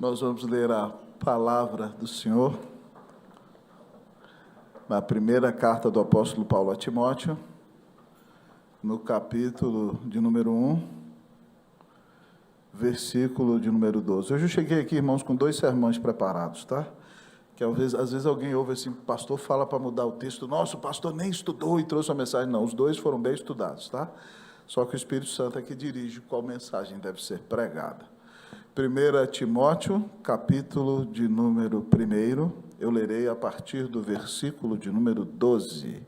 Nós vamos ler a palavra do Senhor na primeira carta do apóstolo Paulo a Timóteo, no capítulo de número 1, versículo de número 12. Hoje eu cheguei aqui, irmãos, com 2 sermões preparados, tá? Que às vezes alguém ouve assim, pastor fala para mudar o texto. Nossa, o pastor nem estudou e trouxe a mensagem. Não, os 2 foram bem estudados, tá? Só que o Espírito Santo é que dirige qual mensagem deve ser pregada. 1 Timóteo, capítulo de número 1, eu lerei a partir do versículo de número 12.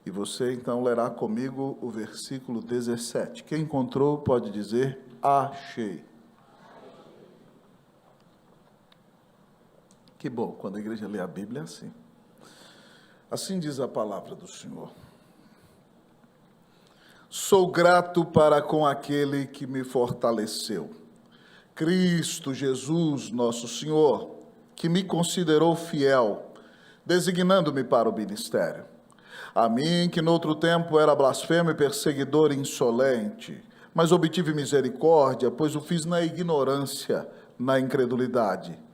E você, então, lerá comigo o versículo 17. Quem encontrou pode dizer, achei. Que bom, quando a igreja lê a Bíblia é assim. Assim diz a palavra do Senhor. Sou grato para com aquele que me fortaleceu, Cristo Jesus, nosso Senhor, que me considerou fiel, designando-me para o ministério. A mim, que noutro tempo era blasfemo e perseguidor insolente, mas obtive misericórdia, pois o fiz na ignorância, na incredulidade.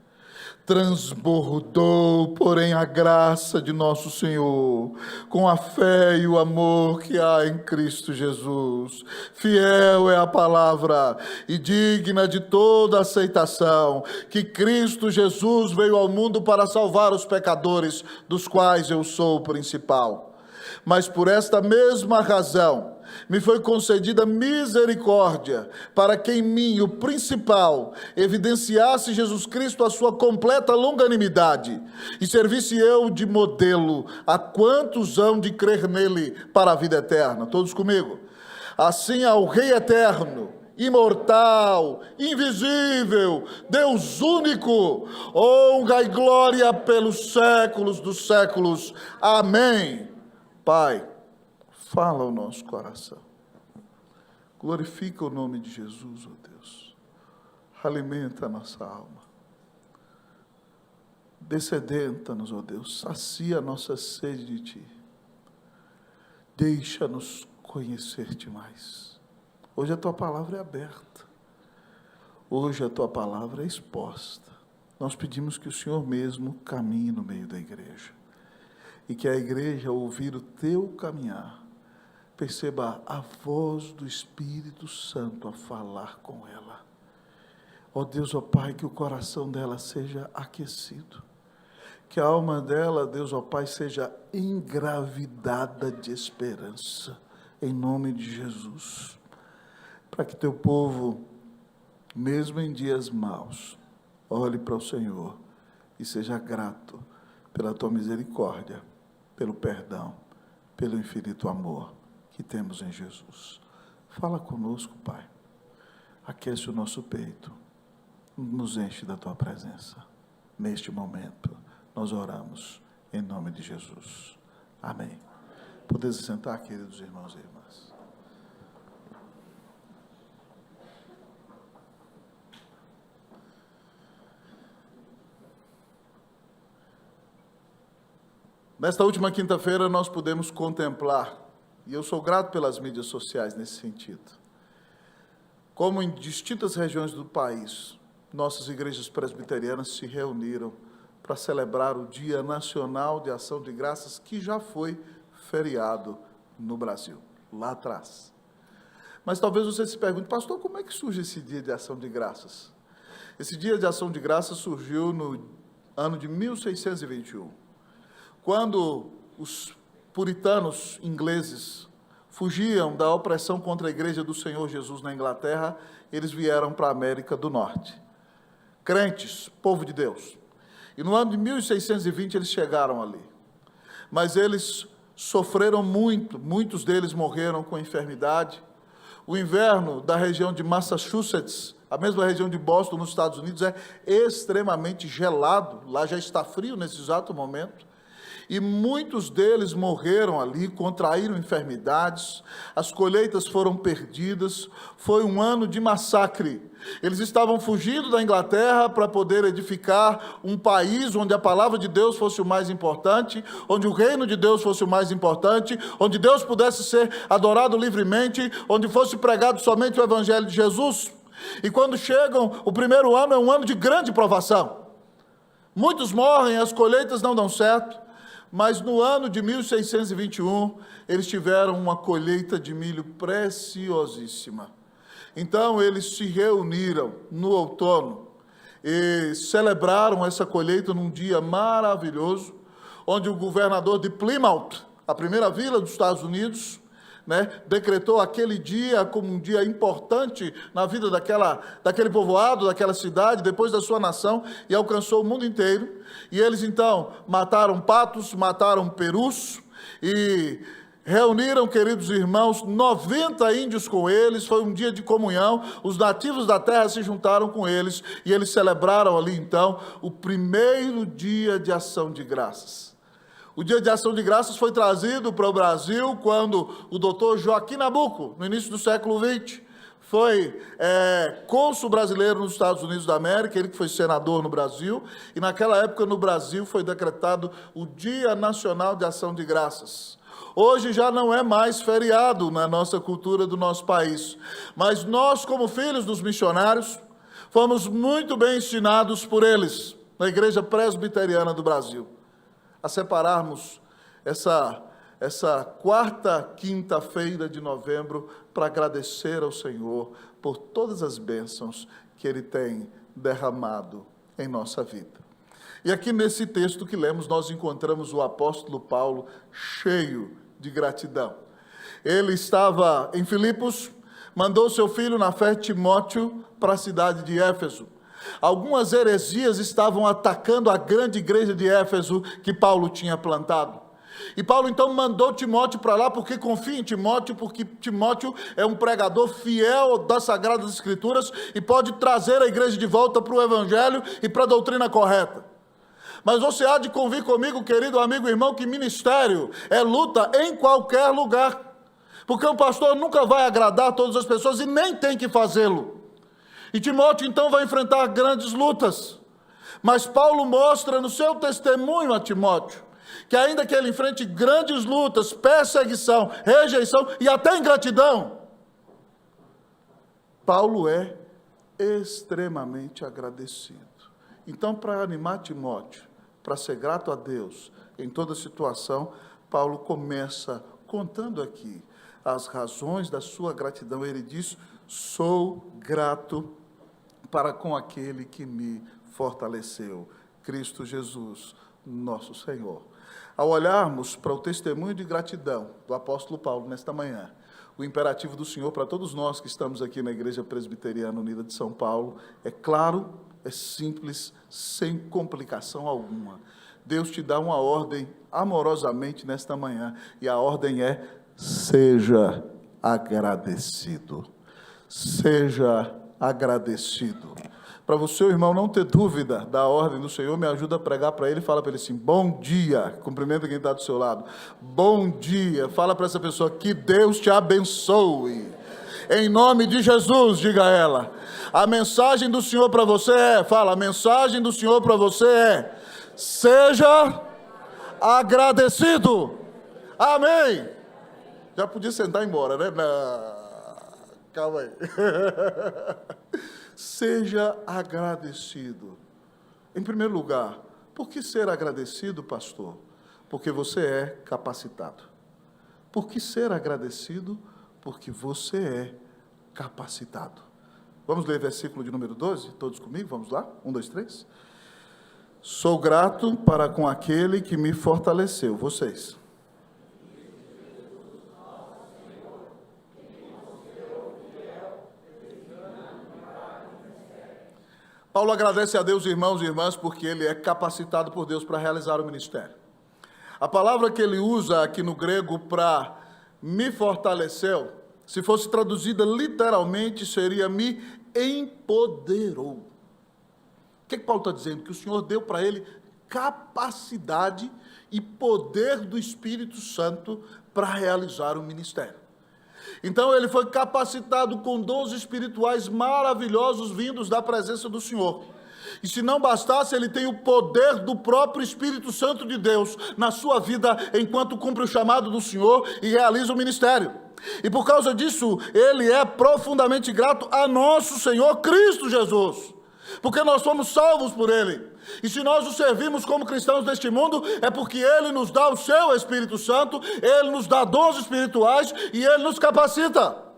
Transbordou, porém, a graça de nosso Senhor, com a fé e o amor que há em Cristo Jesus. Fiel é a palavra e digna de toda aceitação, que Cristo Jesus veio ao mundo para salvar os pecadores, dos quais eu sou o principal. Mas por esta mesma razão, me foi concedida misericórdia, para que em mim, o principal, evidenciasse Jesus Cristo a sua completa longanimidade, e servisse eu de modelo a quantos hão de crer nele para a vida eterna. Todos comigo? Assim ao Rei eterno, imortal, invisível, Deus único, honra e glória pelos séculos dos séculos. Amém. Pai, fala o nosso coração. Glorifica o nome de Jesus, ó Deus. Alimenta a nossa alma. Descedenta-nos, ó Deus. Sacia a nossa sede de Ti. Deixa-nos conhecer-te mais. Hoje a Tua palavra é aberta. Hoje a Tua palavra é exposta. Nós pedimos que o Senhor mesmo caminhe no meio da igreja. E que a igreja, ao ouvir o Teu caminhar, perceba a voz do Espírito Santo a falar com ela. Ó Deus, ó Pai, que o coração dela seja aquecido. Que a alma dela, Deus, ó Pai, seja engravidada de esperança. Em nome de Jesus. Para que Teu povo, mesmo em dias maus, olhe para o Senhor e seja grato pela Tua misericórdia, pelo perdão, pelo infinito amor que temos em Jesus. Fala conosco, Pai. Aquece o nosso peito. Nos enche da Tua presença. Neste momento, nós oramos em nome de Jesus. Amém. Podeis sentar, queridos irmãos e irmãs. Nesta última quinta-feira nós pudemos contemplar, e eu sou grato pelas mídias sociais nesse sentido, como em distintas regiões do país, nossas igrejas presbiterianas se reuniram para celebrar o Dia Nacional de Ação de Graças, que já foi feriado no Brasil, lá atrás. Mas talvez você se pergunte, pastor, como é que surge esse Dia de Ação de Graças? Esse Dia de Ação de Graças surgiu no ano de 1621. Quando os puritanos ingleses fugiam da opressão contra a igreja do Senhor Jesus na Inglaterra, eles vieram para a América do Norte. Crentes, povo de Deus. E no ano de 1620 eles chegaram ali. Mas eles sofreram muito, muitos deles morreram com enfermidade. O inverno da região de Massachusetts, a mesma região de Boston, nos Estados Unidos, é extremamente gelado. Lá já está frio nesse exato momento. E muitos deles morreram ali, contraíram enfermidades, as colheitas foram perdidas, foi um ano de massacre. Eles estavam fugindo da Inglaterra para poder edificar um país onde a palavra de Deus fosse o mais importante, onde o reino de Deus fosse o mais importante, onde Deus pudesse ser adorado livremente, onde fosse pregado somente o Evangelho de Jesus. E quando chegam, o primeiro ano é um ano de grande provação. Muitos morrem, as colheitas não dão certo, mas no ano de 1621, eles tiveram uma colheita de milho preciosíssima. Então, eles se reuniram no outono e celebraram essa colheita num dia maravilhoso, onde o governador de Plymouth, a primeira vila dos Estados Unidos, decretou aquele dia como um dia importante na vida daquele povoado, daquela cidade, depois da sua nação, e alcançou o mundo inteiro. E eles, então, mataram patos, mataram perus, e reuniram, queridos irmãos, 90 índios com eles. Foi um dia de comunhão, os nativos da terra se juntaram com eles, e eles celebraram ali, então, o primeiro dia de ação de graças. O dia de ação de graças foi trazido para o Brasil quando o doutor Joaquim Nabuco, no início do século XX, foi cônsul brasileiro nos Estados Unidos da América, ele que foi senador no Brasil, e naquela época no Brasil foi decretado o Dia Nacional de Ação de Graças. Hoje já não é mais feriado na nossa cultura do nosso país, mas nós, como filhos dos missionários, fomos muito bem ensinados por eles, na Igreja Presbiteriana do Brasil, a separarmos essa quarta quinta-feira de novembro para agradecer ao Senhor por todas as bênçãos que Ele tem derramado em nossa vida. E aqui nesse texto que lemos, nós encontramos o apóstolo Paulo cheio de gratidão. Ele estava em Filipos, mandou seu filho na fé Timóteo para a cidade de Éfeso. Algumas heresias estavam atacando a grande igreja de Éfeso que Paulo tinha plantado. E Paulo então mandou Timóteo para lá, porque confia em Timóteo, porque Timóteo é um pregador fiel das Sagradas Escrituras e pode trazer a igreja de volta para o Evangelho e para a doutrina correta. Mas você há de convir comigo, querido amigo e irmão, que ministério é luta em qualquer lugar, porque um pastor nunca vai agradar todas as pessoas e nem tem que fazê-lo. E Timóteo então vai enfrentar grandes lutas, mas Paulo mostra no seu testemunho a Timóteo, que ainda que ele enfrente grandes lutas, perseguição, rejeição e até ingratidão, Paulo é extremamente agradecido. Então, para animar Timóteo, para ser grato a Deus em toda situação, Paulo começa contando aqui as razões da sua gratidão. Ele diz: sou grato para com aquele que me fortaleceu, Cristo Jesus, nosso Senhor. Ao olharmos para o testemunho de gratidão do apóstolo Paulo nesta manhã, o imperativo do Senhor para todos nós que estamos aqui na Igreja Presbiteriana Unida de São Paulo é claro, é simples, sem complicação alguma. Deus te dá uma ordem amorosamente nesta manhã, e a ordem é: seja agradecido. Seja agradecido. Para você, irmão, não ter dúvida da ordem do Senhor, me ajuda a pregar para ele, fala para ele assim: bom dia, cumprimenta quem está do seu lado, bom dia, fala para essa pessoa: que Deus te abençoe, em nome de Jesus, diga a ela. A mensagem do Senhor para você a mensagem do Senhor para você é: seja agradecido. Amém. Já podia sentar e ir embora, né? Calma aí. Seja agradecido. Em primeiro lugar, por que ser agradecido, pastor? Porque você é capacitado. Por que ser agradecido? Porque você é capacitado. Vamos ler versículo de número 12? Todos comigo? Vamos lá? 1, 2, 3. Sou grato para com aquele que me fortaleceu. Vocês. Paulo agradece a Deus, irmãos e irmãs, porque ele é capacitado por Deus para realizar o ministério. A palavra que ele usa aqui no grego para me fortaleceu, se fosse traduzida literalmente, seria me empoderou. O que Paulo está dizendo? Que o Senhor deu para ele capacidade e poder do Espírito Santo para realizar o ministério. Então ele foi capacitado com dons espirituais maravilhosos vindos da presença do Senhor. E se não bastasse, ele tem o poder do próprio Espírito Santo de Deus na sua vida, enquanto cumpre o chamado do Senhor e realiza o ministério. E por causa disso, ele é profundamente grato a nosso Senhor Cristo Jesus, porque nós fomos salvos por ele. E se nós o servimos como cristãos deste mundo, é porque ele nos dá o seu Espírito Santo, ele nos dá dons espirituais e ele nos capacita.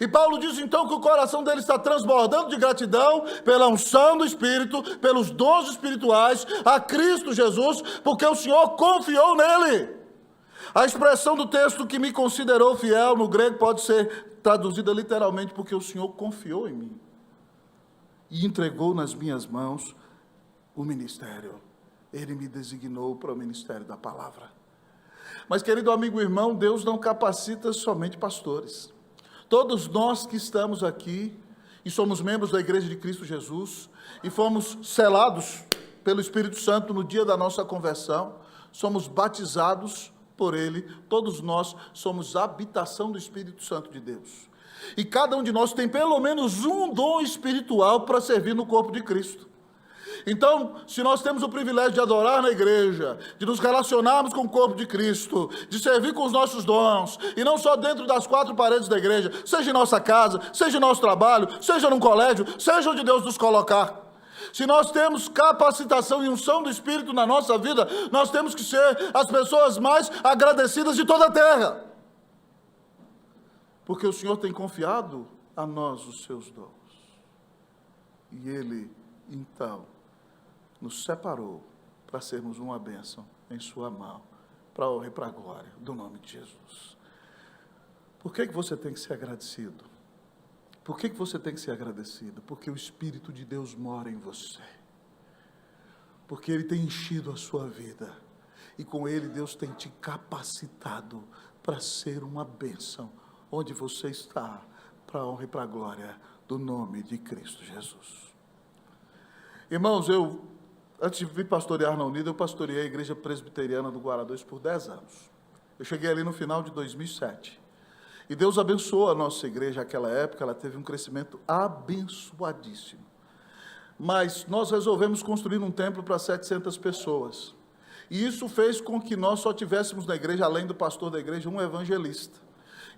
E Paulo diz então que o coração dele está transbordando de gratidão pela unção do Espírito, pelos dons espirituais a Cristo Jesus, porque o Senhor confiou nele. A expressão do texto que me considerou fiel no grego pode ser traduzida literalmente porque o Senhor confiou em mim e entregou nas minhas mãos o ministério. Ele me designou para o ministério da palavra. Mas, querido amigo e irmão, Deus não capacita somente pastores. Todos nós que estamos aqui e somos membros da Igreja de Cristo Jesus e fomos selados pelo Espírito Santo no dia da nossa conversão, somos batizados por Ele, todos nós somos habitação do Espírito Santo de Deus. E cada um de nós tem pelo menos um dom espiritual para servir no corpo de Cristo. Então, se nós temos o privilégio de adorar na igreja, de nos relacionarmos com o corpo de Cristo, de servir com os nossos dons, e não só dentro das quatro paredes da igreja, seja em nossa casa, seja em nosso trabalho, seja num colégio, seja onde Deus nos colocar. Se nós temos capacitação e unção do Espírito na nossa vida, nós temos que ser as pessoas mais agradecidas de toda a terra. Porque o Senhor tem confiado a nós os seus dons. E Ele, então, nos separou para sermos uma bênção em sua mão, para a honra e para a glória do nome de Jesus. Por que você tem que ser agradecido? Por que você tem que ser agradecido? Porque o Espírito de Deus mora em você. Porque Ele tem enchido a sua vida. E com Ele Deus tem te capacitado para ser uma bênção onde você está, para a honra e para a glória do nome de Cristo Jesus. Irmãos, antes de vir pastorear na Unida, eu pastoreei a Igreja Presbiteriana do Guará 2 por 10 anos. Eu cheguei ali no final de 2007. E Deus abençoou a nossa igreja naquela época, ela teve um crescimento abençoadíssimo. Mas nós resolvemos construir um templo para 700 pessoas. E isso fez com que nós só tivéssemos na igreja, além do pastor da igreja, um evangelista.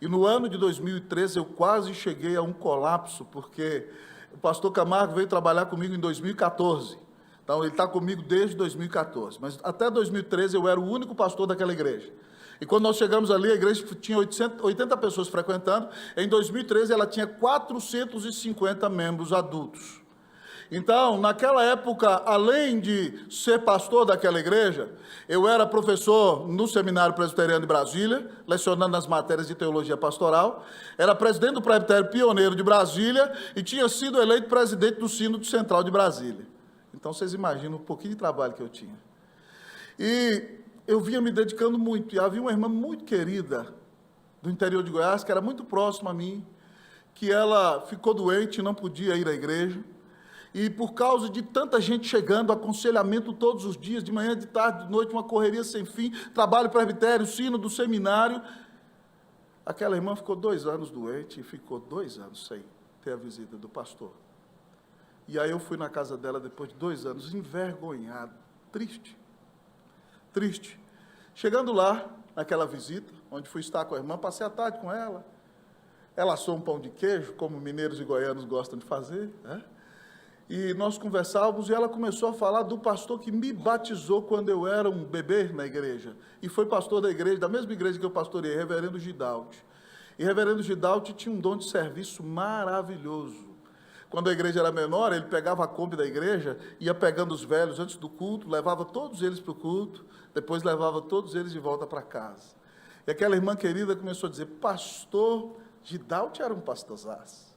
E no ano de 2013 eu quase cheguei a um colapso, porque o pastor Camargo veio trabalhar comigo em 2014. Então ele está comigo desde 2014. Mas até 2013 eu era o único pastor daquela igreja. E quando nós chegamos ali, a igreja tinha 80 pessoas frequentando. Em 2013 ela tinha 450 membros adultos. Então, naquela época, além de ser pastor daquela igreja, eu era professor no Seminário Presbiteriano de Brasília, lecionando nas matérias de teologia pastoral, era presidente do Presbitério Pioneiro de Brasília e tinha sido eleito presidente do Sínodo Central de Brasília. Então, vocês imaginam um pouquinho de trabalho que eu tinha. E eu vinha me dedicando muito, e havia uma irmã muito querida do interior de Goiás, que era muito próxima a mim, que ela ficou doente e não podia ir à igreja. E por causa de tanta gente chegando, aconselhamento todos os dias, de manhã, de tarde, de noite, uma correria sem fim, trabalho presbitério, sino do seminário, aquela irmã ficou 2 anos doente e ficou 2 anos sem ter a visita do pastor. E aí eu fui na casa dela depois de 2 anos, envergonhado, triste. Chegando lá, naquela visita, onde fui estar com a irmã, passei a tarde com ela. Ela assou um pão de queijo, como mineiros e goianos gostam de fazer, né? E nós conversávamos e ela começou a falar do pastor que me batizou quando eu era um bebê na igreja. E foi pastor da igreja, da mesma igreja que eu pastoreei, reverendo Gidalti. E reverendo Gidalti tinha um dom de serviço maravilhoso. Quando a igreja era menor, ele pegava a Kombi da igreja, ia pegando os velhos antes do culto, levava todos eles para o culto, depois levava todos eles de volta para casa. E aquela irmã querida começou a dizer, pastor Gidalti era um pastorzaço,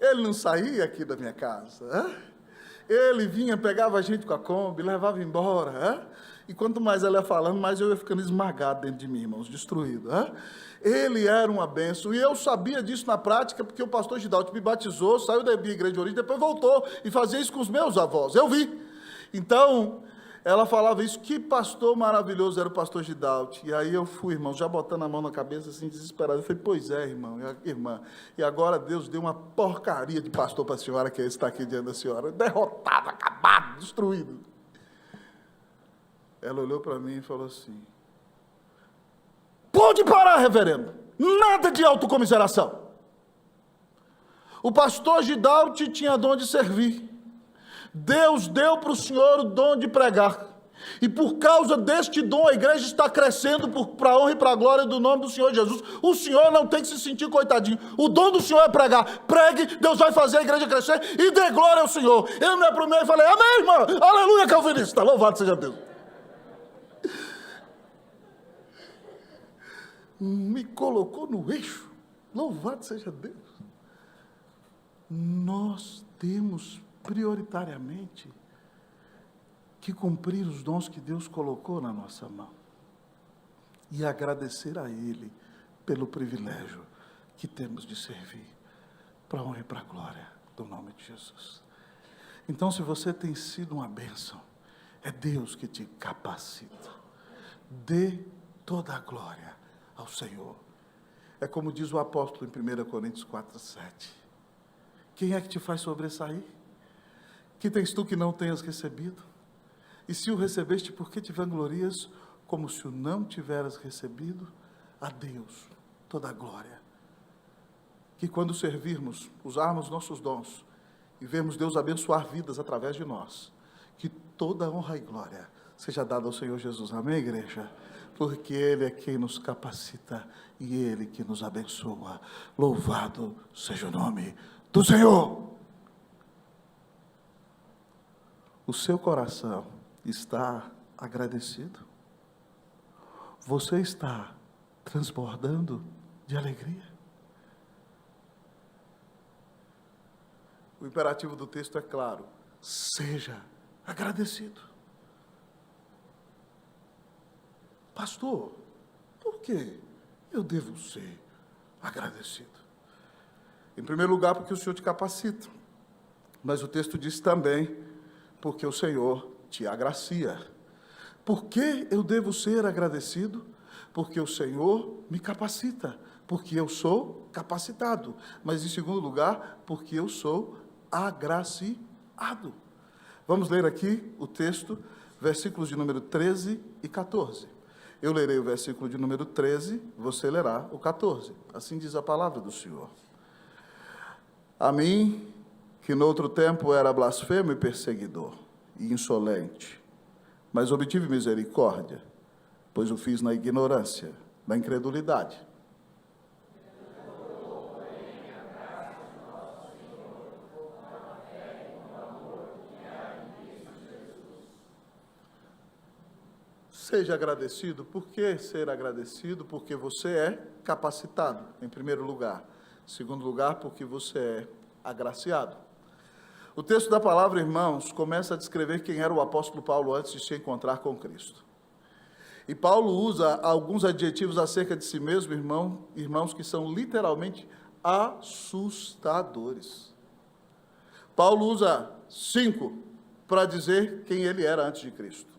ele não saía aqui da minha casa, ele vinha, pegava a gente com a Kombi, levava embora, e quanto mais ela ia falando, mais eu ia ficando esmagado dentro de mim, irmãos, destruído. Ele era uma bênção, e eu sabia disso na prática, porque o pastor Gidalti me batizou, saiu da minha igreja de origem, depois voltou e fazia isso com os meus avós, eu vi. Então, Ela falava isso, que pastor maravilhoso era o pastor Gidalti. E aí eu fui, irmão, já botando a mão na cabeça, assim, desesperado. Eu falei, pois é, irmã. E agora Deus deu uma porcaria de pastor para a senhora, que está aqui diante da senhora. Derrotado, acabado, destruído. Ela olhou para mim e falou assim, pode parar, reverendo. Nada de autocomiseração. O pastor Gidalti tinha dom de servir. Deus deu para o senhor o dom de pregar. E por causa deste dom, a igreja está crescendo para a honra e para a glória do nome do Senhor Jesus. O senhor não tem que se sentir coitadinho. O dom do senhor é pregar. Pregue, Deus vai fazer a igreja crescer e dê glória ao Senhor. Eu me aprumei e falei, amém, irmã. Aleluia, calvinista. Louvado seja Deus. Me colocou no eixo. Louvado seja Deus. Nós temos prioritariamente que cumprir os dons que Deus colocou na nossa mão e agradecer a Ele pelo privilégio que temos de servir para a honra e para a glória do nome de Jesus. Então, se você tem sido uma bênção, é Deus que te capacita. Dê toda a glória ao Senhor. É como diz o apóstolo em 1 Coríntios 4:7. Quem é que te faz sobressair? Que tens tu que não tenhas recebido? E se o recebeste, por que te vanglorias, como se o não tiveras recebido? A Deus toda a glória. Que quando servirmos, usarmos nossos dons, e vermos Deus abençoar vidas através de nós, que toda honra e glória seja dada ao Senhor Jesus. Amém, igreja? Porque Ele é quem nos capacita, e Ele que nos abençoa. Louvado seja o nome do Senhor. O seu coração está agradecido? Você está transbordando de alegria? O imperativo do texto é claro: seja agradecido. Pastor, por que eu devo ser agradecido? Em primeiro lugar, porque o Senhor te capacita. Mas o texto diz também, porque o Senhor te agracia. Por que eu devo ser agradecido? Porque o Senhor me capacita, porque eu sou capacitado. Mas em segundo lugar, porque eu sou agraciado. Vamos ler aqui o texto, versículos de número 13 e 14. Eu lerei o versículo de número 13, você lerá o 14. Assim diz a palavra do Senhor. A mim, que noutro tempo era blasfemo e perseguidor, e insolente, mas obtive misericórdia, pois o fiz na ignorância, na incredulidade. Seja agradecido. Por que ser agradecido? Porque você é capacitado, em primeiro lugar. Em segundo lugar, porque você é agraciado. O texto da palavra, irmãos, começa a descrever quem era o apóstolo Paulo antes de se encontrar com Cristo. E Paulo usa alguns adjetivos acerca de si mesmo, irmãos, que são literalmente assustadores. Paulo usa 5 para dizer quem ele era antes de Cristo.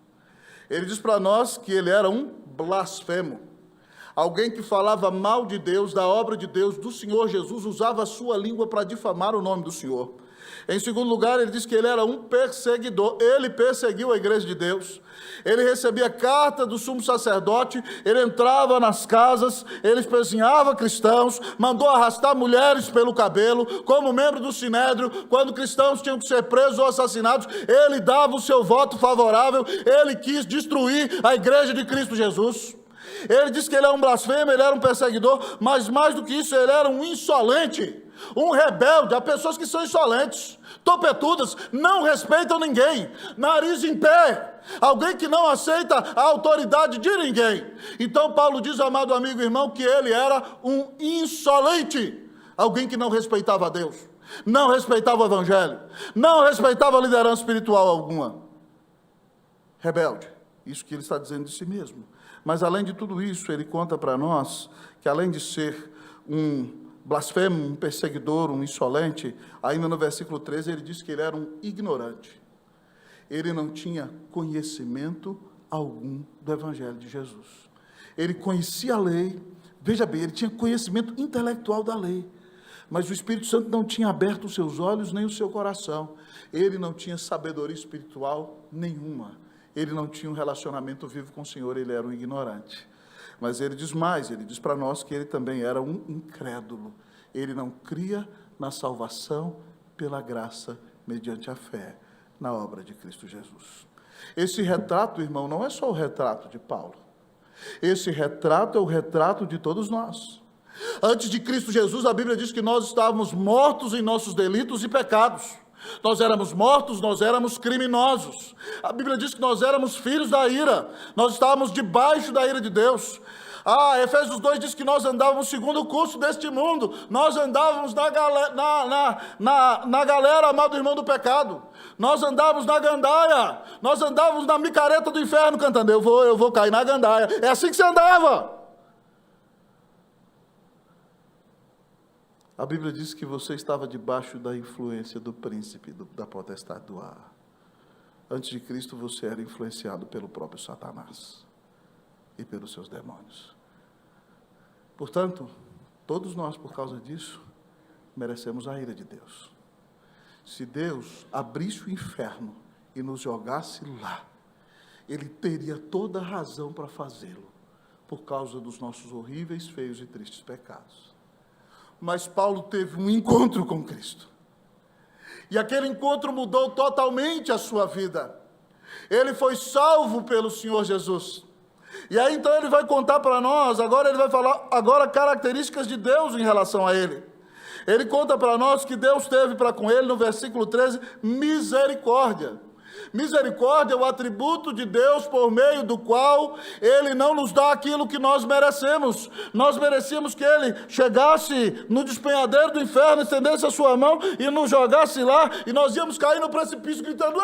Ele diz para nós que ele era um blasfemo. Alguém que falava mal de Deus, da obra de Deus, do Senhor Jesus, usava a sua língua para difamar o nome do Senhor. Em segundo lugar, ele diz que ele era um perseguidor. Ele perseguiu a igreja de Deus. Ele recebia carta do sumo sacerdote, ele entrava nas casas, ele espezinhava cristãos, mandou arrastar mulheres pelo cabelo, como membro do Sinédrio. Quando cristãos tinham que ser presos ou assassinados, ele dava o seu voto favorável. Ele quis destruir a igreja de Cristo Jesus. Ele disse que ele era um blasfemo, ele era um perseguidor, mas mais do que isso, ele era um insolente, um rebelde. Há pessoas que são insolentes, topetudas, não respeitam ninguém, nariz em pé, alguém que não aceita a autoridade de ninguém. Então Paulo diz, amado amigo e irmão, que ele era um insolente, alguém que não respeitava a Deus, não respeitava o evangelho, não respeitava a liderança espiritual alguma. Rebelde, isso que ele está dizendo de si mesmo. Mas além de tudo isso, ele conta para nós que além de ser um blasfemo, um perseguidor, um insolente, ainda no versículo 13 ele diz que ele era um ignorante. ele não tinha conhecimento algum do Evangelho de Jesus. Ele conhecia a lei, veja bem, ele tinha conhecimento intelectual da lei, mas o Espírito Santo não tinha aberto os seus olhos nem o seu coração. Ele não tinha sabedoria espiritual nenhuma. Ele não tinha um relacionamento vivo com o Senhor, ele era um ignorante. Mas ele diz mais, ele diz para nós que ele também era um incrédulo. Ele não cria na salvação pela graça mediante a fé na obra de Cristo Jesus. Esse retrato, irmão, não é só o retrato de Paulo. Esse retrato é o retrato de todos nós. Antes de Cristo Jesus, a Bíblia diz que nós estávamos mortos em nossos delitos e pecados. Nós éramos mortos, nós éramos criminosos. A Bíblia diz que nós éramos filhos da ira. Nós estávamos debaixo da ira de Deus. Efésios 2 diz que nós andávamos segundo o curso deste mundo. Nós andávamos na galera, amado irmão, do pecado. Nós andávamos na gandaia. Nós andávamos na micareta do inferno cantando, eu vou cair na gandaia. É assim que você andava. A Bíblia diz que você estava debaixo da influência do príncipe da potestade do ar. Antes de Cristo, você era influenciado pelo próprio Satanás e pelos seus demônios. Portanto, todos nós, por causa disso, merecemos a ira de Deus. Se Deus abrisse o inferno e nos jogasse lá, Ele teria toda a razão para fazê-lo, por causa dos nossos horríveis, feios e tristes pecados. Mas Paulo teve um encontro com Cristo. E aquele encontro mudou totalmente a sua vida. Ele foi salvo pelo Senhor Jesus. E aí então ele vai contar para nós, agora ele vai falar características de Deus em relação a ele. Ele conta para nós que Deus teve para com ele, no versículo 13, misericórdia. Misericórdia é o atributo de Deus por meio do qual Ele não nos dá aquilo que nós merecemos. Nós merecíamos que Ele chegasse no despenhadeiro do inferno, estendesse a sua mão e nos jogasse lá, e nós íamos cair no precipício gritando,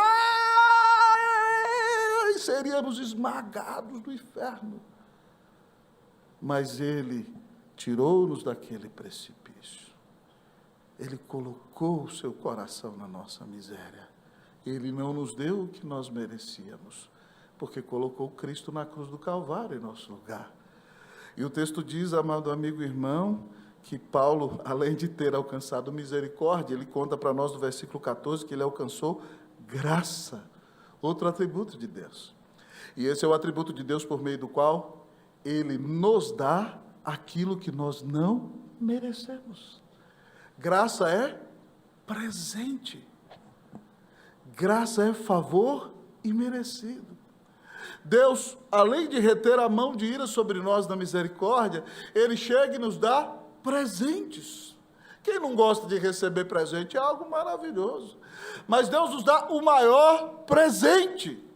e seríamos esmagados do inferno. Mas Ele tirou-nos daquele precipício. Ele colocou o seu coração na nossa miséria. Ele não nos deu o que nós merecíamos, porque colocou Cristo na cruz do Calvário em nosso lugar. E o texto diz, amado amigo e irmão, que Paulo, além de ter alcançado misericórdia, ele conta para nós no versículo 14 que ele alcançou graça, outro atributo de Deus. E esse é o atributo de Deus por meio do qual Ele nos dá aquilo que nós não merecemos. Graça é presente. Graça é favor imerecido. Deus, além de reter a mão de ira sobre nós na misericórdia, Ele chega e nos dá presentes. Quem não gosta de receber presente é algo maravilhoso. Mas Deus nos dá o maior presente.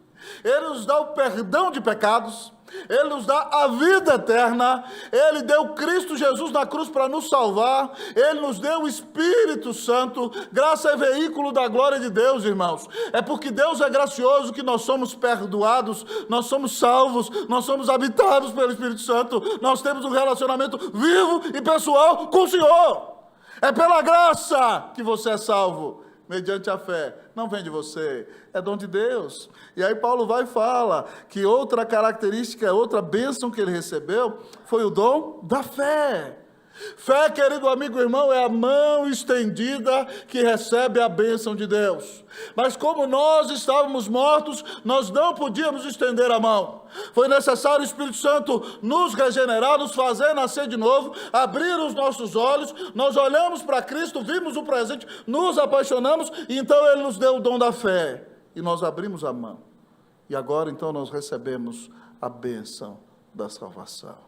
Ele nos dá o perdão de pecados, Ele nos dá a vida eterna, Ele deu Cristo Jesus na cruz para nos salvar, Ele nos deu o Espírito Santo. Graça é veículo da glória de Deus, irmãos. É porque Deus é gracioso que nós somos perdoados, nós somos salvos, nós somos habitados pelo Espírito Santo, nós temos um relacionamento vivo e pessoal com o Senhor. É pela graça que você é salvo, mediante a fé. Não vem de você, é dom de Deus. E aí Paulo vai e fala que outra característica, outra bênção que ele recebeu, foi o dom da fé. Fé, querido amigo e irmão, é a mão estendida que recebe a bênção de Deus. Mas como nós estávamos mortos, nós não podíamos estender a mão. Foi necessário o Espírito Santo nos regenerar, nos fazer nascer de novo, abrir os nossos olhos. Nós olhamos para Cristo, vimos o presente, nos apaixonamos, e então Ele nos deu o dom da fé. E nós abrimos a mão. E agora então nós recebemos a bênção da salvação.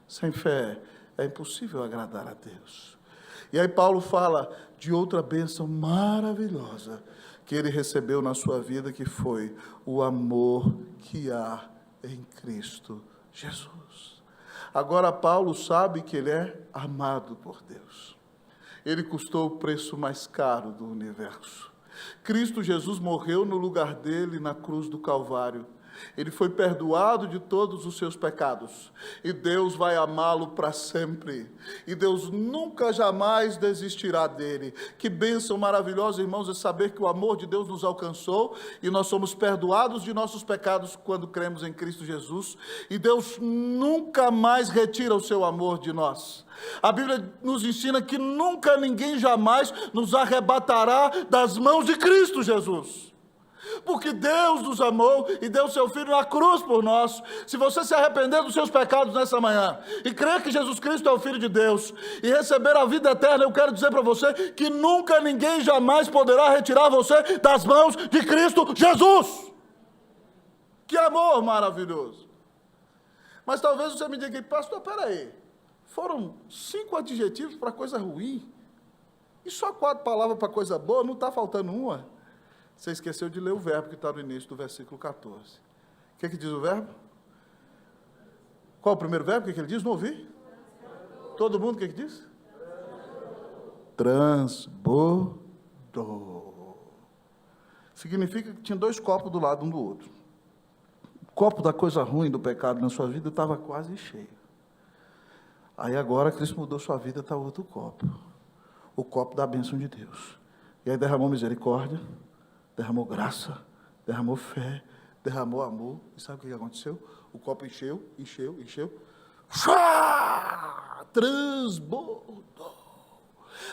Sem fé é impossível agradar a Deus. E aí Paulo fala de outra bênção maravilhosa que ele recebeu na sua vida, que foi o amor que há em Cristo Jesus. Agora Paulo sabe que ele é amado por Deus. Ele custou o preço mais caro do universo. Cristo Jesus morreu no lugar dele na cruz do Calvário. ele foi perdoado de todos os seus pecados, e Deus vai amá-lo para sempre, e Deus nunca jamais desistirá dele. Que bênção maravilhosa, irmãos, é saber que o amor de Deus nos alcançou, e nós somos perdoados de nossos pecados quando cremos em Cristo Jesus, e Deus nunca mais retira o seu amor de nós. A Bíblia nos ensina que nunca ninguém jamais nos arrebatará das mãos de Cristo Jesus. Porque Deus nos amou e deu seu Filho na cruz por nós. Se você se arrepender dos seus pecados nessa manhã e crer que Jesus Cristo é o Filho de Deus e receber a vida eterna, eu quero dizer para você que nunca ninguém jamais poderá retirar você das mãos de Cristo Jesus. Que amor maravilhoso! Mas talvez você me diga, pastor, peraí, foram 5 adjetivos para coisa ruim e só 4 palavras para coisa boa, não está faltando uma? Você esqueceu de ler o verbo que está no início do versículo 14. O que diz o verbo? Qual o primeiro verbo? O que ele diz? Não ouvi? Todo mundo, o que diz? Transbordou. Significa que tinha 2 copos do lado um do outro. O copo da coisa ruim, do pecado na sua vida estava quase cheio. Aí agora Cristo mudou sua vida, está outro copo. O copo da bênção de Deus. E aí derramou misericórdia, derramou graça, derramou fé, derramou amor. E sabe o que aconteceu? O copo encheu. Transbordou.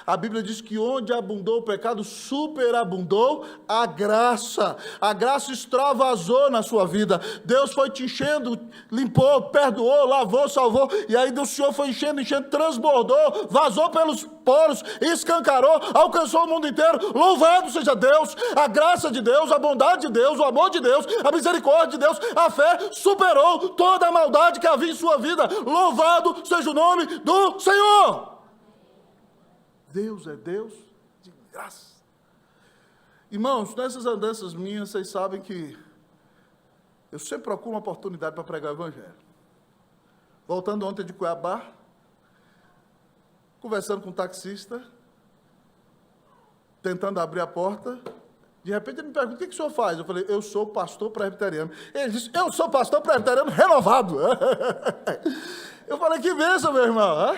A Bíblia diz que onde abundou o pecado, superabundou a graça. A graça extravasou na sua vida. Deus foi te enchendo, limpou, perdoou, lavou, salvou. E aí o Senhor foi enchendo, transbordou, vazou pelos poros, escancarou, alcançou o mundo inteiro. Louvado seja Deus, a graça de Deus, a bondade de Deus, o amor de Deus, a misericórdia de Deus, a fé superou toda a maldade que havia em sua vida. Louvado seja o nome do Senhor. Deus é Deus de graça. Irmãos, nessas andanças minhas, vocês sabem que eu sempre procuro uma oportunidade para pregar o Evangelho. Voltando ontem de Cuiabá, conversando com um taxista, tentando abrir a porta, de repente ele me pergunta, o que o senhor faz? Eu falei, eu sou pastor presbiteriano. Ele disse, eu sou pastor presbiteriano renovado. Eu falei, que bênção, meu irmão.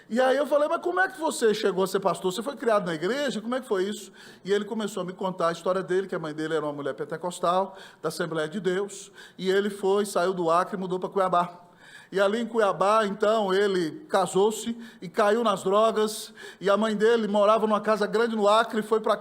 E aí eu falei, mas como é que você chegou a ser pastor? Você foi criado na igreja? Como é que foi isso? E ele começou a me contar a história dele, que a mãe dele era uma mulher pentecostal, da Assembleia de Deus, e ele saiu do Acre e mudou para Cuiabá. E ali em Cuiabá, então, ele casou-se e caiu nas drogas, e a mãe dele morava numa casa grande no Acre, foi para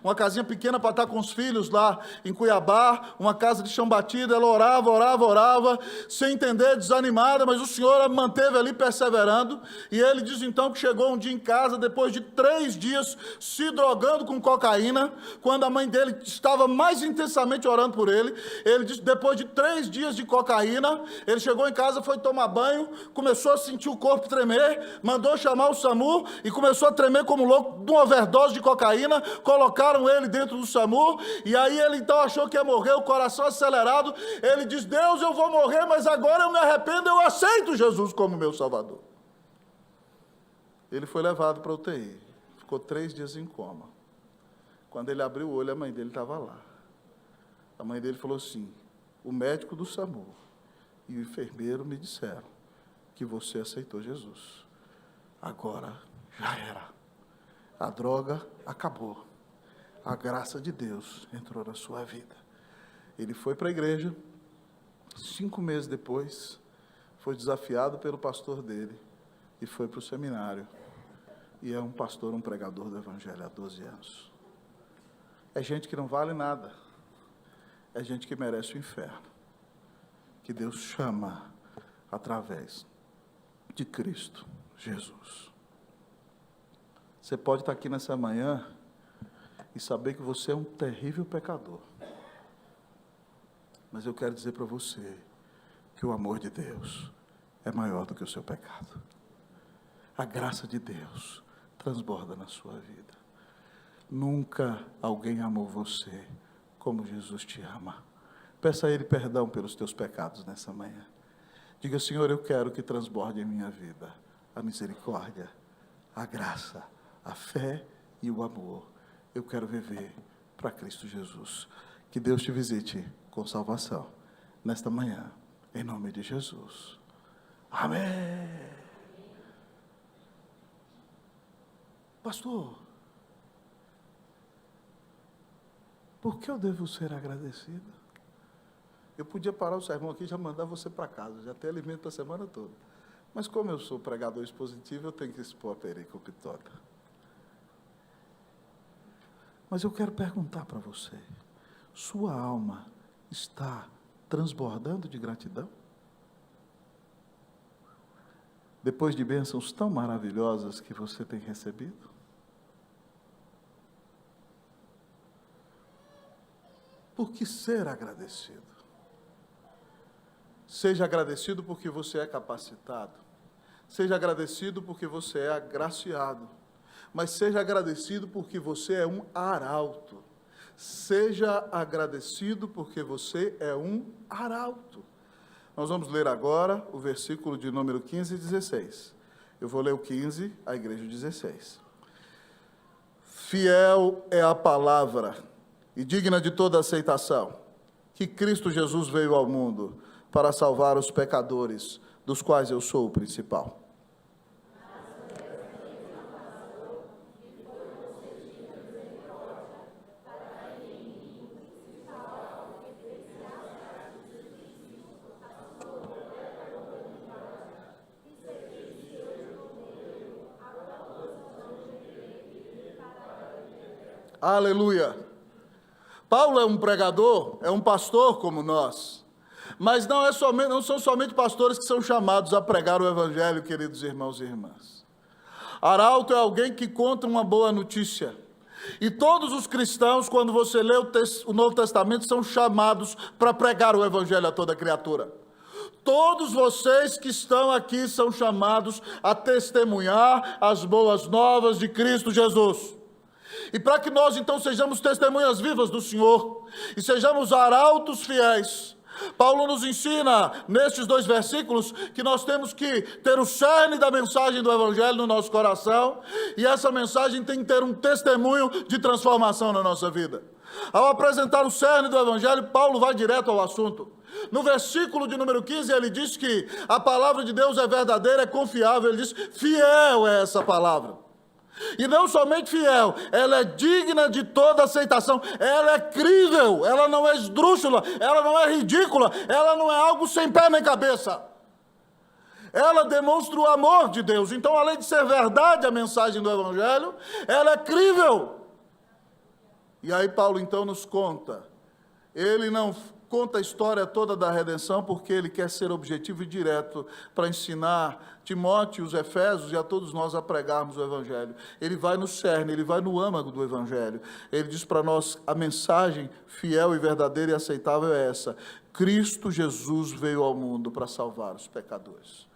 uma casinha pequena para estar com os filhos lá em Cuiabá, uma casa de chão batido. Ela orava, sem entender, desanimada, mas o Senhor a manteve ali perseverando, e ele diz então que chegou um dia em casa, depois de 3 dias se drogando com cocaína, quando a mãe dele estava mais intensamente orando por ele. Ele diz, depois de 3 dias de cocaína, ele chegou em casa, foi tomar banho, começou a sentir o corpo tremer, mandou chamar o SAMU e começou a tremer como louco de uma overdose de cocaína. Colocaram ele dentro do SAMU e aí ele então achou que ia morrer, o coração acelerado. Ele diz, Deus, eu vou morrer, mas agora eu me arrependo, eu aceito Jesus como meu Salvador. Ele foi levado para a UTI, ficou 3 dias em coma. Quando ele abriu o olho, a mãe dele estava lá. A mãe dele falou assim, o médico do SAMU e o enfermeiro me disseram que você aceitou Jesus. Agora já era. A droga acabou. A graça de Deus entrou na sua vida. Ele foi para a igreja. 5 meses depois, foi desafiado pelo pastor dele e foi para o seminário. E é um pastor, um pregador do Evangelho há 12 anos. É gente que não vale nada. É gente que merece o inferno. Que Deus chama através de Cristo Jesus. Você pode estar aqui nessa manhã e saber que você é um terrível pecador. Mas eu quero dizer para você que o amor de Deus é maior do que o seu pecado. A graça de Deus transborda na sua vida. Nunca alguém amou você como Jesus te ama. Peça a Ele perdão pelos teus pecados nessa manhã. Diga, Senhor, eu quero que transborde em minha vida a misericórdia, a graça, a fé e o amor. Eu quero viver para Cristo Jesus. Que Deus te visite com salvação. nesta manhã, em nome de Jesus. Amém. Pastor, por que eu devo ser agradecido? Eu podia parar o sermão aqui e já mandar você para casa, já ter alimento a semana toda. Mas como eu sou pregador expositivo, eu tenho que expor a perícope toda. Mas eu quero perguntar para você, sua alma está transbordando de gratidão? Depois de bênçãos tão maravilhosas que você tem recebido? Por que ser agradecido? Seja agradecido porque você é capacitado. Seja agradecido porque você é agraciado. Mas seja agradecido porque você é um arauto. Seja agradecido porque você é um arauto. Nós vamos ler agora o versículo de número 15 e 16. Eu vou ler o 15, a igreja o 16. Fiel é a palavra e digna de toda aceitação, que Cristo Jesus veio ao mundo para salvar os pecadores, dos quais eu sou o principal. Aleluia! Paulo é um pregador, é um pastor como nós. Mas não são somente pastores que são chamados a pregar o evangelho, queridos irmãos e irmãs. Arauto é alguém que conta uma boa notícia. E todos os cristãos, quando você lê o Novo Testamento, são chamados para pregar o evangelho a toda criatura. Todos vocês que estão aqui são chamados a testemunhar as boas novas de Cristo Jesus. E para que nós então sejamos testemunhas vivas do Senhor e sejamos arautos fiéis, Paulo nos ensina, nestes 2 versículos, que nós temos que ter o cerne da mensagem do Evangelho no nosso coração, e essa mensagem tem que ter um testemunho de transformação na nossa vida. Ao apresentar o cerne do Evangelho, Paulo vai direto ao assunto. No versículo de número 15, ele diz que a palavra de Deus é verdadeira, é confiável, ele diz, fiel é essa palavra. E não somente fiel, ela é digna de toda aceitação, ela é crível, ela não é esdrúxula, ela não é ridícula, ela não é algo sem pé nem cabeça. Ela demonstra o amor de Deus. Então, além de ser verdade a mensagem do Evangelho, ela é crível. E aí Paulo então nos conta, ele não conta a história toda da redenção porque ele quer ser objetivo e direto para ensinar Timóteo, os Efésios e a todos nós a pregarmos o Evangelho. Ele vai no cerne, ele vai no âmago do Evangelho. Ele diz para nós, a mensagem fiel e verdadeira e aceitável é essa: Cristo Jesus veio ao mundo para salvar os pecadores.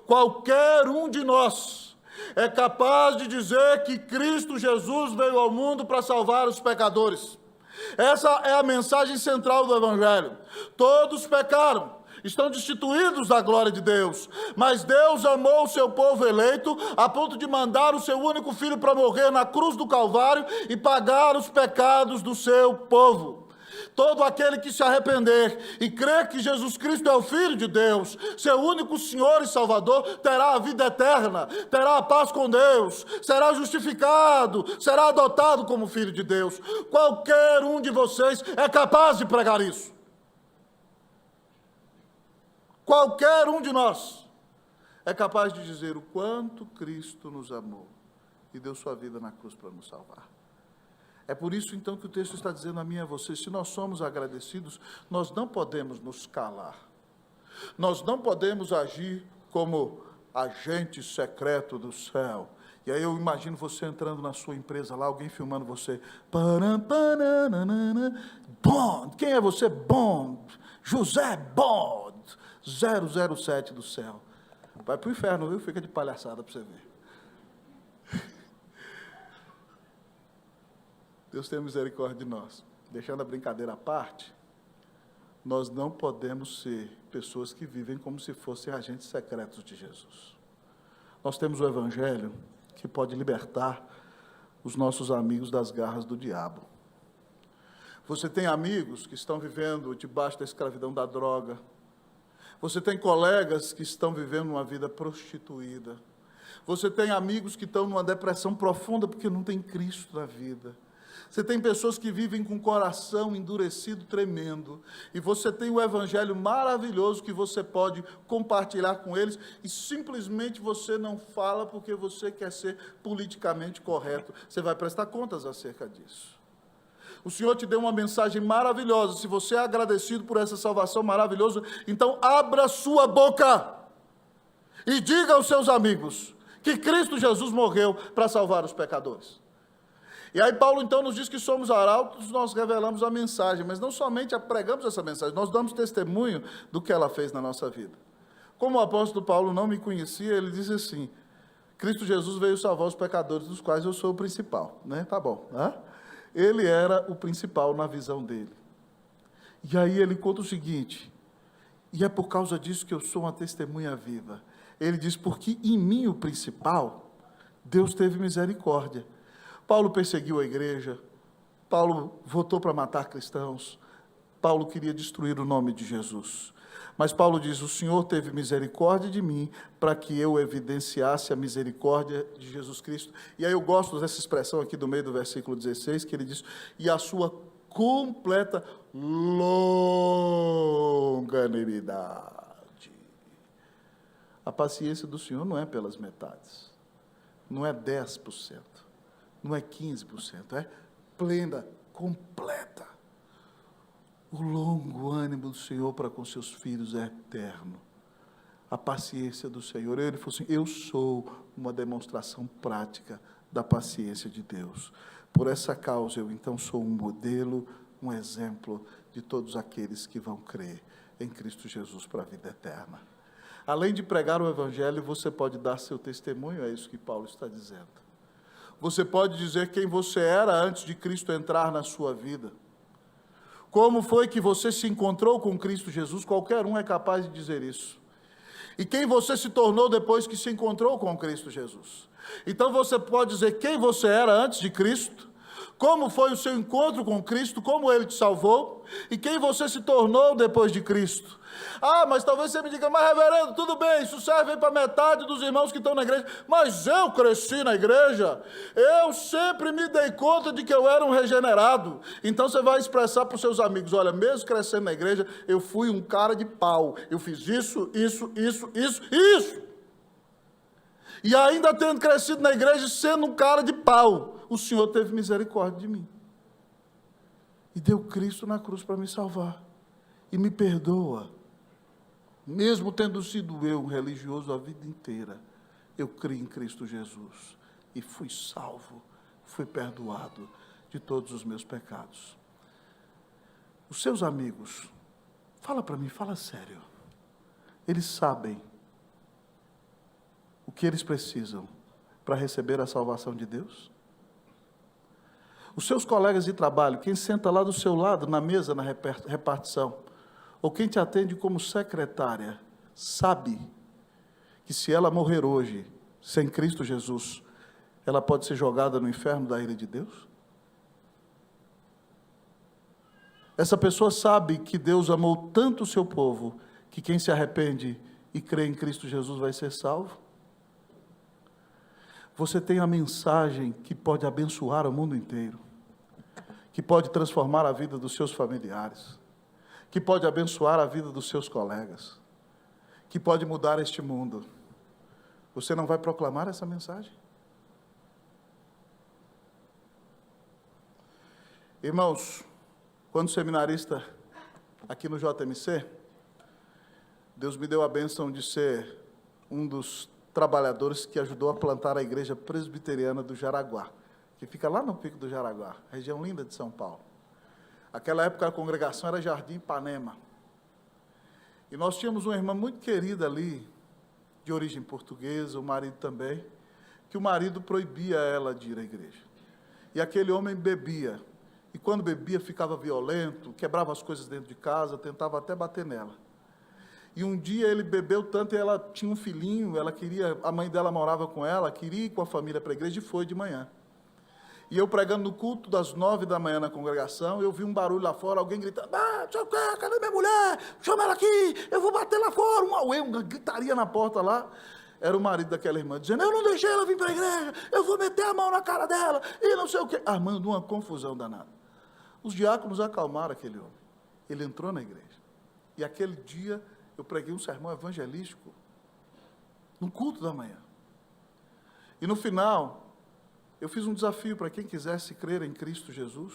Qualquer um de nós é capaz de dizer que Cristo Jesus veio ao mundo para salvar os pecadores. Essa é a mensagem central do Evangelho. Todos pecaram, estão destituídos da glória de Deus, mas Deus amou o seu povo eleito a ponto de mandar o seu único filho para morrer na cruz do Calvário e pagar os pecados do seu povo. Todo aquele que se arrepender e crer que Jesus Cristo é o Filho de Deus, seu único Senhor e Salvador, terá a vida eterna, terá a paz com Deus, será justificado, será adotado como Filho de Deus. Qualquer um de vocês é capaz de pregar isso. Qualquer um de nós é capaz de dizer o quanto Cristo nos amou e deu sua vida na cruz para nos salvar. É por isso, então, que o texto está dizendo a mim e a você, se nós somos agradecidos, nós não podemos nos calar. Nós não podemos agir como agente secreto do céu. E aí eu imagino você entrando na sua empresa lá, alguém filmando você. Bond. Quem é você? Bond. José Bond. 007 do céu. Vai para o inferno, viu? Fica de palhaçada para você ver. Deus tenha misericórdia de nós. Deixando a brincadeira à parte, nós não podemos ser pessoas que vivem como se fossem agentes secretos de Jesus. Nós temos o Evangelho que pode libertar os nossos amigos das garras do diabo. Você tem amigos que estão vivendo debaixo da escravidão da droga. Você tem colegas que estão vivendo uma vida prostituída. Você tem amigos que estão numa depressão profunda porque não tem Cristo na vida. Você tem pessoas que vivem com o coração endurecido, tremendo. E você tem o evangelho maravilhoso que você pode compartilhar com eles e simplesmente você não fala porque você quer ser politicamente correto. Você vai prestar contas acerca disso. O Senhor te deu uma mensagem maravilhosa. Se você é agradecido por essa salvação maravilhosa, então abra sua boca e diga aos seus amigos que Cristo Jesus morreu para salvar os pecadores. E aí Paulo então nos diz que somos arautos, nós revelamos a mensagem, mas não somente pregamos essa mensagem, nós damos testemunho do que ela fez na nossa vida. Como o apóstolo Paulo não me conhecia, ele disse assim: Cristo Jesus veio salvar os pecadores, dos quais eu sou o principal, né? Tá bom, né? Ele era o principal na visão dele. E aí ele conta o seguinte: e é por causa disso que eu sou uma testemunha viva. Ele diz: porque em mim o principal, Deus teve misericórdia. Paulo perseguiu a igreja, Paulo votou para matar cristãos, Paulo queria destruir o nome de Jesus. Mas Paulo diz: o Senhor teve misericórdia de mim para que eu evidenciasse a misericórdia de Jesus Cristo. E aí eu gosto dessa expressão aqui do meio do versículo 16, que ele diz: e a sua completa longanimidade. A paciência do Senhor não é pelas metades, não é 10%, não é 15%, é plena, completa. O longo ânimo do Senhor para com seus filhos é eterno. A paciência do Senhor. Ele falou assim: eu sou uma demonstração prática da paciência de Deus. Por essa causa, eu então sou um modelo, um exemplo de todos aqueles que vão crer em Cristo Jesus para a vida eterna. Além de pregar o Evangelho, você pode dar seu testemunho, é isso que Paulo está dizendo. Você pode dizer quem você era antes de Cristo entrar na sua vida. Como foi que você se encontrou com Cristo Jesus? Qualquer um é capaz de dizer isso. E quem você se tornou depois que se encontrou com Cristo Jesus? Então você pode dizer quem você era antes de Cristo, como foi o seu encontro com Cristo, como Ele te salvou, e quem você se tornou depois de Cristo. Ah, mas talvez você me diga: mas reverendo, tudo bem, isso serve para metade dos irmãos que estão na igreja, mas eu cresci na igreja, eu sempre me dei conta de que eu era um regenerado. Então você vai expressar para os seus amigos: olha, mesmo crescendo na igreja, eu fui um cara de pau, eu fiz isso. E ainda tendo crescido na igreja, sendo um cara de pau, o Senhor teve misericórdia de mim. E deu Cristo na cruz para me salvar. E me perdoa. Mesmo tendo sido eu um religioso a vida inteira, eu criei em Cristo Jesus. E fui salvo, fui perdoado de todos os meus pecados. Os seus amigos, fala para mim, fala sério. Eles sabem o que eles precisam para receber a salvação de Deus? Os seus colegas de trabalho, quem senta lá do seu lado, na mesa, na repartição, ou quem te atende como secretária, sabe que se ela morrer hoje, sem Cristo Jesus, ela pode ser jogada no inferno da ira de Deus? Essa pessoa sabe que Deus amou tanto o seu povo, que quem se arrepende e crê em Cristo Jesus vai ser salvo? Você tem a mensagem que pode abençoar o mundo inteiro, que pode transformar a vida dos seus familiares, que pode abençoar a vida dos seus colegas, que pode mudar este mundo. Você não vai proclamar essa mensagem? Irmãos, quando seminarista aqui no JMC, Deus me deu a bênção de ser um dos trabalhadores que ajudou a plantar a igreja presbiteriana do Jaraguá, que fica lá no Pico do Jaraguá, região linda de São Paulo. Aquela época a congregação era Jardim Ipanema. E nós tínhamos uma irmã muito querida ali, de origem portuguesa, o marido também, que o marido proibia ela de ir à igreja. E aquele homem bebia. E quando bebia ficava violento, quebrava as coisas dentro de casa, tentava até bater nela. E um dia ele bebeu tanto e ela tinha um filhinho, a mãe dela morava com ela, queria ir com a família para a igreja e foi de manhã. E eu pregando no culto das 9 da manhã na congregação, eu vi um barulho lá fora, alguém gritando, cadê minha mulher? Chama ela aqui, eu vou bater lá fora. Uma gritaria na porta lá. Era o marido daquela irmã, dizendo, eu não deixei ela vir para a igreja, eu vou meter a mão na cara dela, e não sei o quê. Armando uma confusão danada. Os diáconos acalmaram aquele homem. Ele entrou na igreja. E aquele dia, eu preguei um sermão evangelístico, no culto da manhã. E no final, eu fiz um desafio para quem quisesse crer em Cristo Jesus,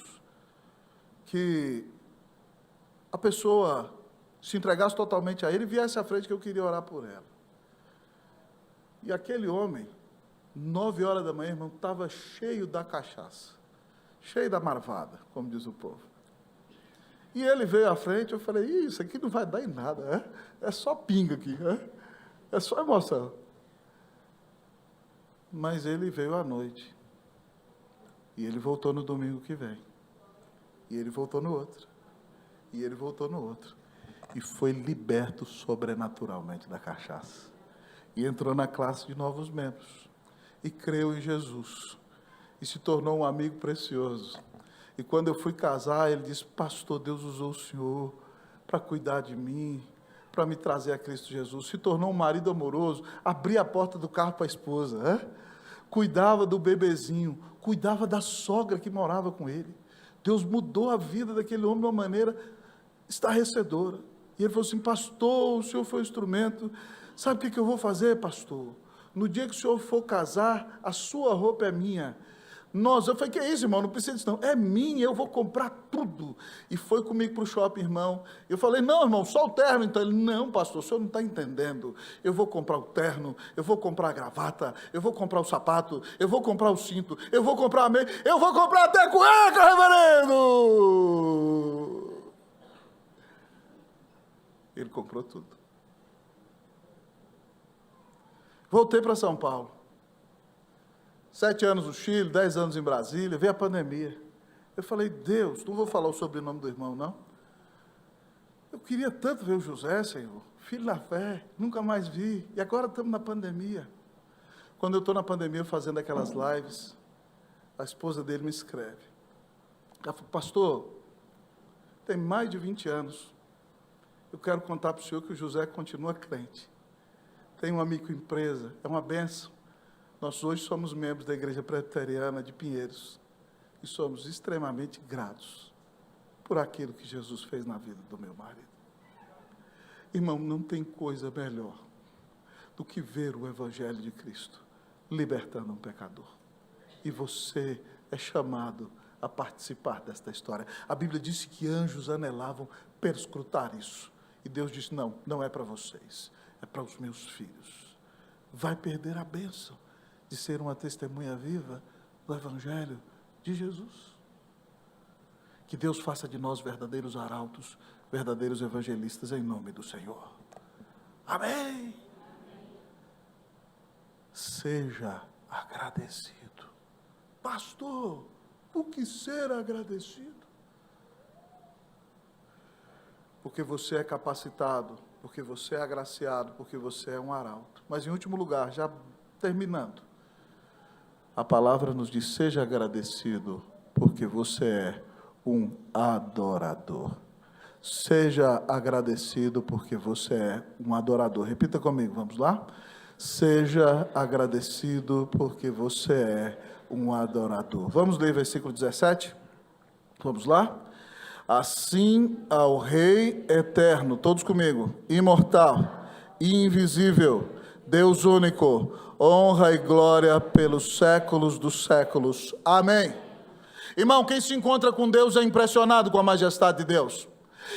que a pessoa se entregasse totalmente a Ele e viesse à frente que eu queria orar por ela. E aquele homem, 9 horas da manhã, irmão, estava cheio da cachaça, cheio da marvada, como diz o povo. E ele veio à frente, eu falei, isso aqui não vai dar em nada, é só pinga aqui, é só emoção. Mas ele veio à noite, e ele voltou no domingo que vem, e ele voltou no outro, e ele voltou no outro, e foi liberto sobrenaturalmente da cachaça. E entrou na classe de novos membros, e creu em Jesus, e se tornou um amigo precioso. E quando eu fui casar, ele disse, pastor, Deus usou o senhor para cuidar de mim, para me trazer a Cristo Jesus. Se tornou um marido amoroso, abria a porta do carro para a esposa, cuidava do bebezinho, cuidava da sogra que morava com ele. Deus mudou a vida daquele homem de uma maneira estarrecedora. E ele falou assim, pastor, o senhor foi um instrumento. Sabe o que eu vou fazer, pastor? No dia que o senhor for casar, a sua roupa é minha. Eu falei, que é isso, irmão? Não precisa disso, não. É minha, eu vou comprar tudo. E foi comigo para o shopping, irmão. Eu falei, não, irmão, só o terno. Então ele, não, pastor, o senhor não está entendendo. Eu vou comprar o terno, eu vou comprar a gravata, eu vou comprar o sapato, eu vou comprar o cinto, eu vou comprar a meia, eu vou comprar até cueca, reverendo! Ele comprou tudo. Voltei para São Paulo. 7 anos no Chile, 10 anos em Brasília, veio a pandemia. Eu falei, Deus, não vou falar o sobrenome do irmão, não. Eu queria tanto ver o José, Senhor, filho da fé, nunca mais vi, e agora estamos na pandemia. Quando eu estou na pandemia fazendo aquelas lives, a esposa dele me escreve. Ela falou, pastor, tem mais de 20 anos, eu quero contar para o senhor que o José continua crente. Tem uma microempresa, é uma bênção. Nós hoje somos membros da Igreja Presbiteriana de Pinheiros e somos extremamente gratos por aquilo que Jesus fez na vida do meu marido. Irmão, não tem coisa melhor do que ver o Evangelho de Cristo libertando um pecador. E você é chamado a participar desta história. A Bíblia disse que anjos anelavam perscrutar isso. E Deus disse, não, não é para vocês, é para os meus filhos. Vai perder a bênção de ser uma testemunha viva do Evangelho de Jesus. Que Deus faça de nós verdadeiros arautos, verdadeiros evangelistas, em nome do Senhor. Amém. Seja agradecido. Pastor, o que ser agradecido? Porque você é capacitado, porque você é agraciado, porque você é um arauto. Mas em último lugar, já terminando, a palavra nos diz, seja agradecido, porque você é um adorador. Seja agradecido, porque você é um adorador. Repita comigo, vamos lá? Seja agradecido, porque você é um adorador. Vamos ler versículo 17? Vamos lá? Assim ao Rei eterno, todos comigo, imortal, invisível, Deus único, honra e glória pelos séculos dos séculos. Amém. Irmão, quem se encontra com Deus é impressionado com a majestade de Deus.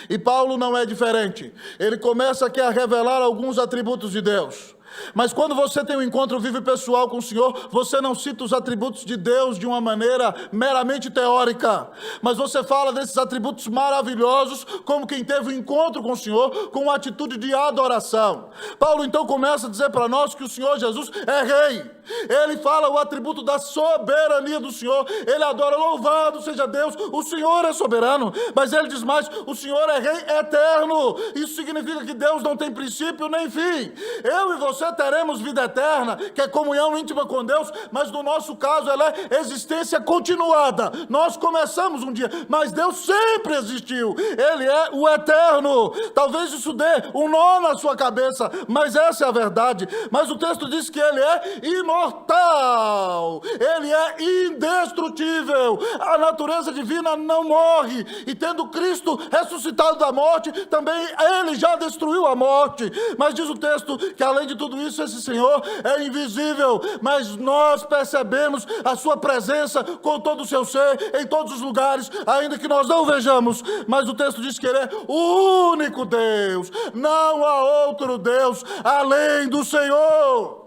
E Paulo não é diferente. Ele começa aqui a revelar alguns atributos de Deus. Mas quando você tem um encontro vivo e pessoal com o Senhor, você não cita os atributos de Deus de uma maneira meramente teórica, mas você fala desses atributos maravilhosos, como quem teve um encontro com o Senhor, com uma atitude de adoração. Paulo então começa a dizer para nós que o Senhor Jesus é Rei. Ele fala o atributo da soberania do Senhor, ele adora, louvado seja Deus, o Senhor é soberano, mas ele diz mais, o Senhor é Rei eterno. Isso significa que Deus não tem princípio nem fim. Eu e você você teremos vida eterna, que é comunhão íntima com Deus, mas no nosso caso ela é existência continuada. Nós começamos um dia, mas Deus sempre existiu. Ele é o eterno. Talvez isso dê um nó na sua cabeça, mas essa é a verdade. Mas o texto diz que ele é imortal. Ele é indestrutível. A natureza divina não morre. E tendo Cristo ressuscitado da morte, também ele já destruiu a morte. Mas diz o texto que além de tudo isso, esse Senhor é invisível, mas nós percebemos a sua presença com todo o seu ser, em todos os lugares, ainda que nós não o vejamos. Mas o texto diz que ele é o único Deus, não há outro Deus além do Senhor.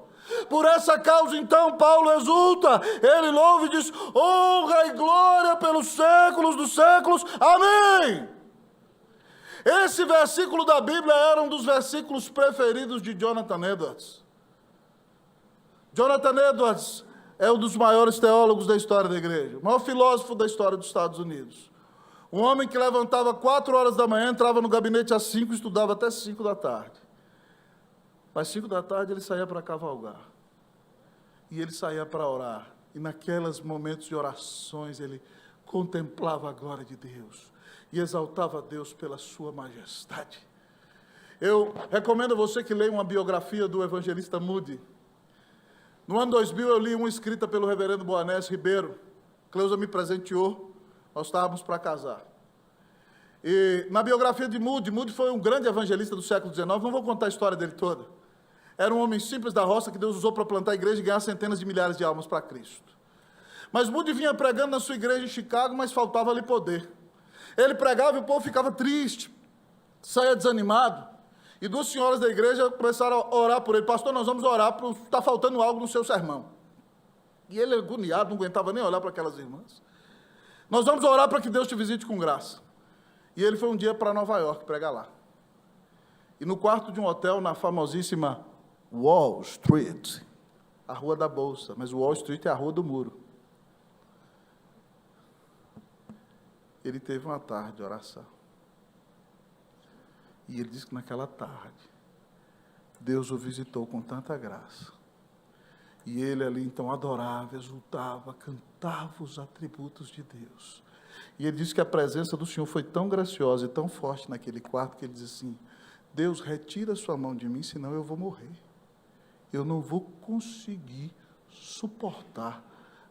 Por essa causa, então, Paulo exulta, ele louva e diz: honra e glória pelos séculos dos séculos, amém. Esse versículo da Bíblia era um dos versículos preferidos de Jonathan Edwards. Jonathan Edwards é um dos maiores teólogos da história da igreja, o maior filósofo da história dos Estados Unidos. Um homem que levantava 4 horas da manhã, entrava no gabinete às 5 e estudava até 5 da tarde. Às 5 da tarde ele saía para cavalgar. E ele saía para orar. E naqueles momentos de orações ele contemplava a glória de Deus e exaltava a Deus pela sua majestade. Eu recomendo a você que leia uma biografia do evangelista Moody. No ano 2000 eu li uma escrita pelo reverendo Boanés Ribeiro. Cleusa me presenteou, nós estávamos para casar. E na biografia de Moody, Moody foi um grande evangelista do século XIX, não vou contar a história dele toda. Era um homem simples da roça que Deus usou para plantar a igreja e ganhar centenas de milhares de almas para Cristo. Mas Moody vinha pregando na sua igreja em Chicago, mas faltava-lhe poder. Ele pregava e o povo ficava triste, saía desanimado. E 2 senhoras da igreja começaram a orar por ele. Pastor, nós vamos orar, está faltando algo no seu sermão. E ele, agoniado, não aguentava nem olhar para aquelas irmãs. Nós vamos orar para que Deus te visite com graça. E ele foi um dia para Nova York pregar lá. E no quarto de um hotel, na famosíssima Wall Street, a rua da Bolsa, mas Wall Street é a rua do muro. Ele teve uma tarde de oração. E ele disse que naquela tarde, Deus o visitou com tanta graça. E ele ali então adorava, exultava, cantava os atributos de Deus. E ele disse que a presença do Senhor foi tão graciosa e tão forte naquele quarto, que ele disse assim: Deus, retira sua mão de mim, senão eu vou morrer. Eu não vou conseguir suportar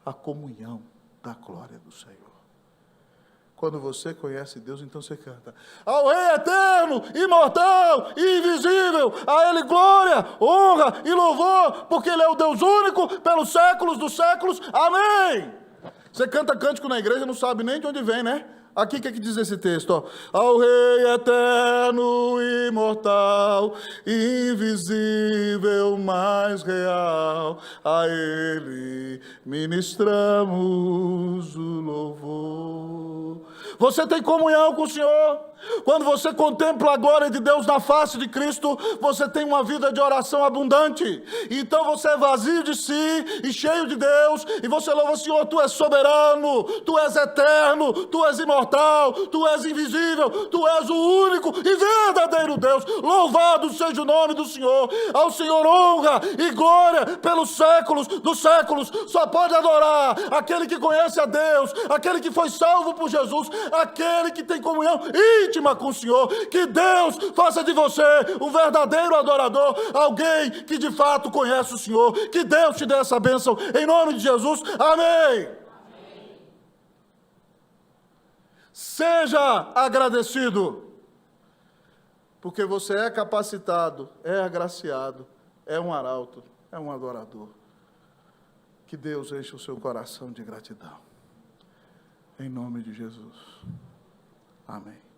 a comunhão da glória do Senhor. Quando você conhece Deus, então você canta: ao Rei eterno, imortal e invisível, a Ele glória, honra e louvor, porque Ele é o Deus único pelos séculos dos séculos, amém. Você canta cântico na igreja, não sabe nem de onde vem, né? Aqui o que diz esse texto? Ó. Ao Rei eterno, imortal, invisível, mais real, a Ele ministramos o louvor. Você tem comunhão com o Senhor? Quando você contempla a glória de Deus na face de Cristo, você tem uma vida de oração abundante. Então você é vazio de si e cheio de Deus, e você louva: Senhor, Tu és soberano, Tu és eterno, Tu és imortal, Tu és invisível, Tu és o único e verdadeiro Deus. Louvado seja o nome do Senhor. Ao Senhor honra e glória pelos séculos dos séculos. Só pode adorar aquele que conhece a Deus, aquele que foi salvo por Jesus, aquele que tem comunhão íntima com o Senhor. Que Deus faça de você um verdadeiro adorador, alguém que de fato conhece o Senhor. Que Deus te dê essa bênção em nome de Jesus, amém. Seja agradecido, porque você é capacitado, é agraciado, é um arauto, é um adorador. Que Deus enche o seu coração de gratidão. Em nome de Jesus. Amém.